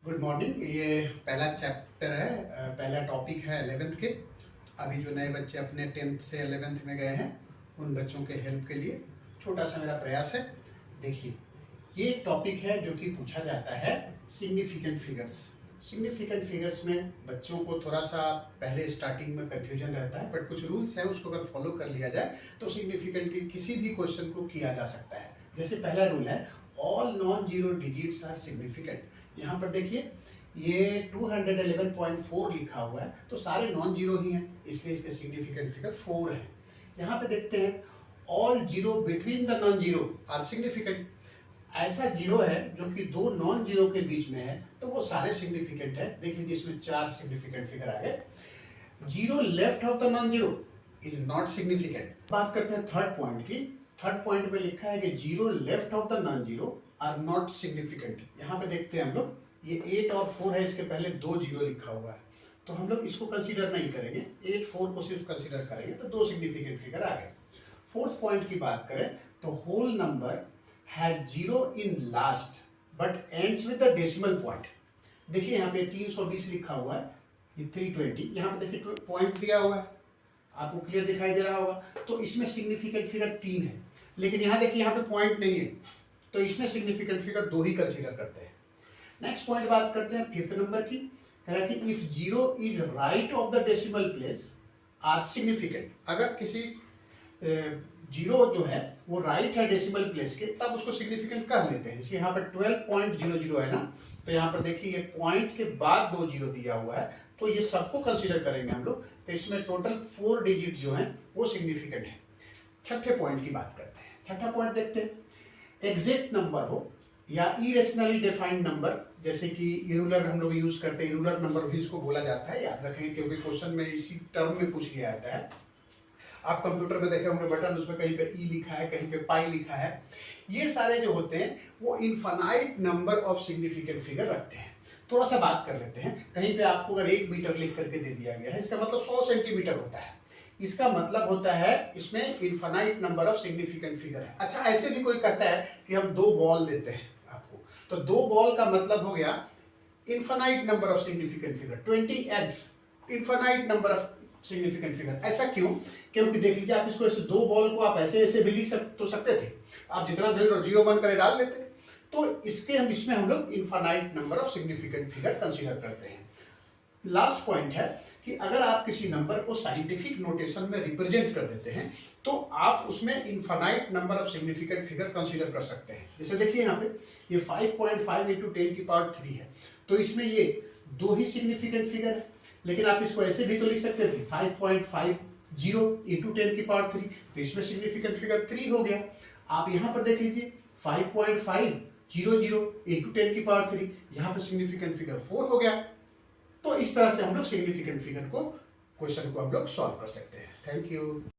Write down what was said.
Good morning. ये पहला chapter है, पहला टॉपिक है 11th के। अभी जो नए बच्चे अपने 10th से 11th में गए हैं उन बच्चों के हेल्प के लिए छोटा सा मेरा प्रयास है। देखिए, ये टॉपिक है जो कि पूछा जाता है सिग्निफिकेंट फिगर्स। सिग्निफिकेंट फिगर्स में बच्चों को थोड़ा सा पहले स्टार्टिंग में कन्फ्यूजन रहता है, बट कुछ रूल्स हैं, उसको अगर फॉलो कर लिया जाए तो सिग्निफिकेंट की किसी भी क्वेश्चन को किया जा सकता है। जैसे पहला रूल है all non zero digits are significant. यहाँ पर देखिए ये 211.4 लिखा हुआ है, तो सारे नॉन जीरो ही हैं, इसलिए इसके सिग्निफिकेंट फिगर 4 है। यहाँ पे देखते हैं all zero between the non zero are significant. ऐसा जीरो है जो कि दो नॉन जीरो के बीच में है, तो वो सारे सिग्निफिकेंट है। देख लीजिए इसमें 4 सिग्निफिकेंट फिगर आ गए। Zero left of the non zero is not significant. बात करते हैं थर्ड पॉइंट की। थर्ड पॉइंट पे लिखा है कि zero left of the non zero are not significant. यहाँ पे देखते हैं हम लोग, ये 8 और 4 है, इसके पहले 2 जीरो लिखा हुआ है, तो हम लोग इसको कंसीडर नहीं करेंगे, 8 4 को सिर्फ कंसीडर करेंगे, तो 2 सिग्निफिकेंट फिगर आ गए। फोर्थ पॉइंट की बात करें तो whole number has zero in last but ends with the decimal point. देखिए यहाँ पे 320 लिखा हुआ है, ये 320, यहाँ पे देखिए पॉइंट दिया हुआ है, आपको क्लियर दिखाई दे रहा होगा, तो इसमें सिग्निफिकेंट फिगर 3 है। लेकिन यहाँ देखिए यहाँ पे पॉइंट नहीं है, तो इसमें सिग्निफिकेंट फिगर 2 ही कंसीडर करते हैं। नेक्स्ट पॉइंट बात करते हैं फिफ्थ नंबर की। कह रहा है कि if zero is right of the decimal place are significant. अगर किसी जीरो जो है वो राइट है डेसिमल प्लेस के, तब उसको सिग्निफिकेंट कह लेते हैं। जैसे यहाँ पर 12.00 है ना, तो यहाँ पर देखिए ये पॉइंट के बाद 2 जीरो दिया हुआ है, तो ये सबको कंसीडर करेंगे हम लोग, तो इसमें टोटल 4 डिजिट जो है वो सिग्निफिकेंट है। छठे पॉइंट की बात करते हैं। छठा पॉइंट देखते हैं, एग्जैक्ट नंबर हो या इरेशनली डिफाइंड नंबर, जैसे कि इरूलर हम लोग यूज करते हैं, इरूलर नंबर भी इसको बोला जाता है, याद रखेंगे क्योंकि क्वेश्चन में इसी टर्म में पूछ लिया जाता है। आप कंप्यूटर में देखे होंगे बटन, उसमें कहीं पे ई लिखा है, कहीं पे पाई लिखा है। ये सारे जो होते हैं वो infinite number of significant figure रखते हैं। थोड़ा सा बात कर लेते हैं। कहीं पे आपको अगर 1 मीटर लिख करके दे दिया गया है, इसका मतलब 100 सेंटीमीटर होता है। इसका मतलब होता है इसमें infinite number of significant figure है। अच्छा, ऐसे भी कोई कहता है कि हम 2 बॉल देते हैं आपको, तो 2 बॉल का मतलब हो गया infinite number of significant figure, 20 eggs infinite number of significant figure. ऐसा क्यों? क्योंकि देख लीजिए, आप इसको ऐसे 2 बॉल को आप ऐसे ऐसे भी लिख सकते थे, आप जितना जीरो बन कर डाल लेते, तो इसमें हम लोग infinite number of significant figure consider करते हैं। लास्ट पॉइंट है कि अगर आप किसी नंबर को साइंटिफिक नोटेशन में रिप्रेजेंट कर देते हैं, तो आप उसमें infinite number of significant figure consider कर सकते हैं। जैसे देखिए यहाँ पे ये 5.5 इंटू 10 की पावर 3 है, तो इसमें ये 2 ही सिग्निफिकेंट फिगर है। लेकिन आप इसको ऐसे भी तो लिख सकते थे 5.50 इंटू 10 की पावर 3, तो इसमें सिग्निफिकेंट फिगर 3 हो गया। आप यहाँ पर देख लीजिए 5.500 इंटू 10 की पावर 3, यहाँ पर सिग्निफिकेंट फिगर 4 हो गया। तो इस तरह से हम लोग सिग्निफिकेंट फिगर को क्वेश्चन को हम लोग सॉल्व कर सकते हैं। Thank you.